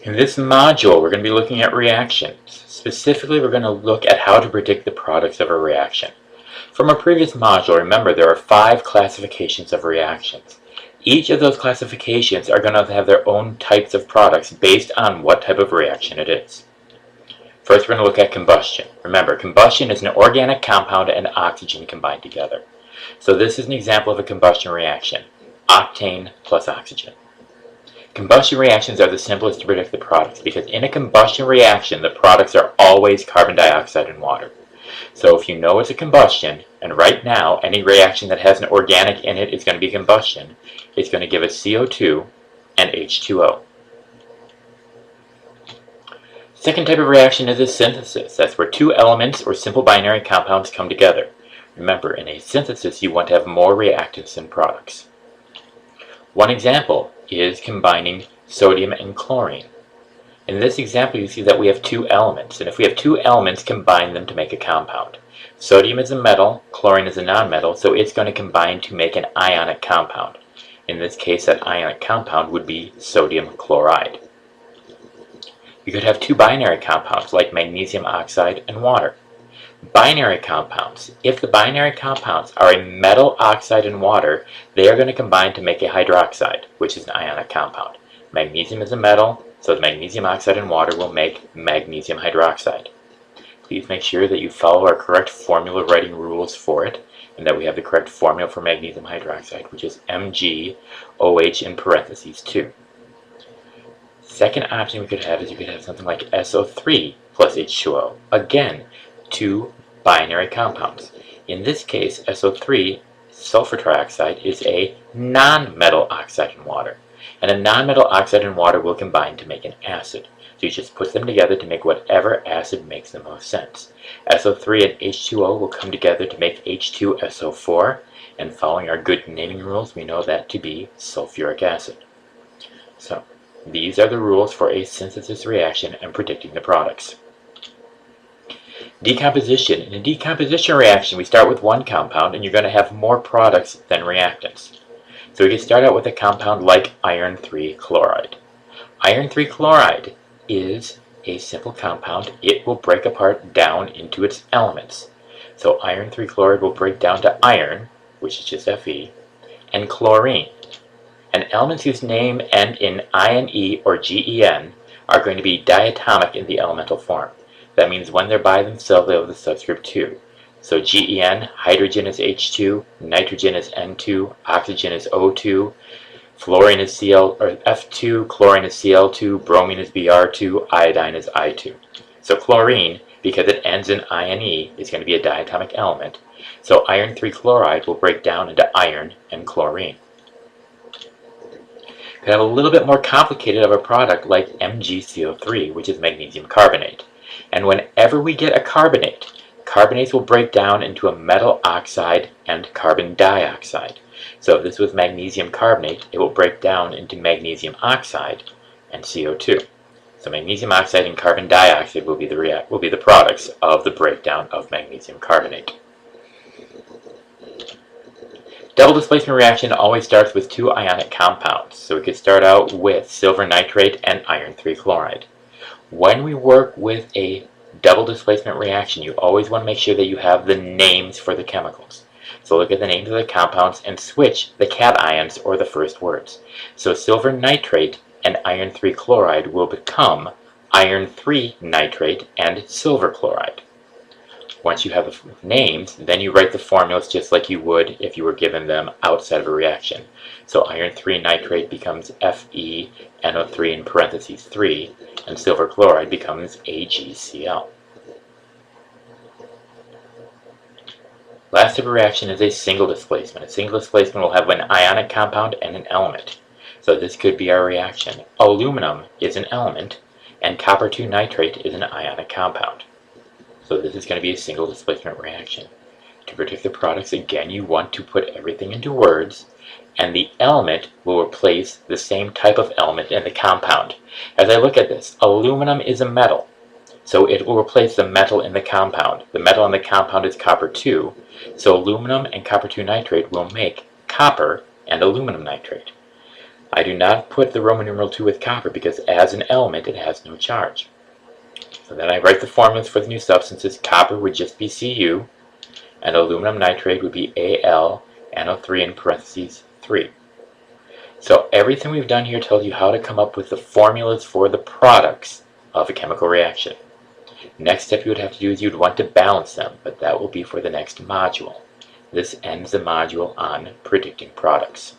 In this module, we're going to be looking at reactions. Specifically, we're going to look at how to predict the products of a reaction. From our previous module, remember there are 5 classifications of reactions. Each of those classifications are going to have their own types of products based on what type of reaction it is. First, we're going to look at combustion. Remember, combustion is an organic compound and oxygen combined together. So this is an example of a combustion reaction, octane plus oxygen. Combustion reactions are the simplest to predict the products because in a combustion reaction, the products are always carbon dioxide and water. So if you know it's a combustion, and right now any reaction that has an organic in it is going to be combustion, it's going to give us CO2 and H2O. Second type of reaction is a synthesis. That's where 2 elements or simple binary compounds come together. Remember, in a synthesis you want to have more reactants than products. One example is combining sodium and chlorine. In this example you see that we have 2 elements, and if we have 2 elements, combine them to make a compound. Sodium is a metal, chlorine is a nonmetal, so it's going to combine to make an ionic compound. In this case, that ionic compound would be sodium chloride. You could have 2 binary compounds like magnesium oxide and water. Binary compounds. If the binary compounds are a metal oxide and water, they are going to combine to make a hydroxide, which is an ionic compound. Magnesium is a metal, so the magnesium oxide and water will make magnesium hydroxide. Please make sure that you follow our correct formula writing rules for it, and that we have the correct formula for magnesium hydroxide, which is MgOH in parentheses 2. Second option we could have is you could have something like SO3 plus H2O. Again, 2 binary compounds. In this case, SO3, sulfur trioxide, is a non-metal oxide and water. And a non-metal oxide and water will combine to make an acid. So you just put them together to make whatever acid makes the most sense. SO3 and H2O will come together to make H2SO4, and following our good naming rules, we know that to be sulfuric acid. So, these are the rules for a synthesis reaction and predicting the products. Decomposition. In a decomposition reaction, we start with 1 compound, and you're going to have more products than reactants. So we can start out with a compound like iron 3 chloride. Iron 3 chloride is a simple compound. It will break apart down into its elements. So iron 3 chloride will break down to iron, which is just Fe, and chlorine. And elements whose name end in INE or GEN are going to be diatomic in the elemental form. That means when they're by themselves, they have the subscript 2. So GEN, hydrogen is H2, nitrogen is N2, oxygen is O2, fluorine is F2, chlorine is Cl2, bromine is Br2, iodine is I2. So chlorine, because it ends in INE, is going to be a diatomic element. So iron 3 chloride will break down into iron and chlorine. Could have a little bit more complicated of a product like MgCO3, which is magnesium carbonate. And whenever we get a carbonate, carbonates will break down into a metal oxide and carbon dioxide. So if this was magnesium carbonate, it will break down into magnesium oxide and CO2. So magnesium oxide and carbon dioxide will be the products of the breakdown of magnesium carbonate. Double displacement reaction always starts with 2 ionic compounds. So we could start out with silver nitrate and iron 3 chloride. When we work with a double displacement reaction, you always want to make sure that you have the names for the chemicals. So look at the names of the compounds and switch the cations or the first words. So silver nitrate and iron 3 chloride will become iron 3 nitrate and silver chloride. Once you have the names, then you write the formulas just like you would if you were given them outside of a reaction. So iron 3 nitrate becomes FeNO3 in parentheses 3, and silver chloride becomes AgCl. Last type of reaction is a single displacement. A single displacement will have an ionic compound and an element. So this could be our reaction. Aluminum is an element, and copper 2 nitrate is an ionic compound. So this is going to be a single displacement reaction. To predict the products, again, you want to put everything into words, and the element will replace the same type of element in the compound. As I look at this, aluminum is a metal, so it will replace the metal in the compound. The metal in the compound is copper 2, so aluminum and copper 2 nitrate will make copper and aluminum nitrate. I do not put the Roman numeral 2 with copper because as an element it has no charge. So then I write the formulas for the new substances. Copper would just be Cu, and aluminum nitrate would be Al, NO3 in parentheses 3. So everything we've done here tells you how to come up with the formulas for the products of a chemical reaction. Next step you would have to do is you'd want to balance them, but that will be for the next module. This ends the module on predicting products.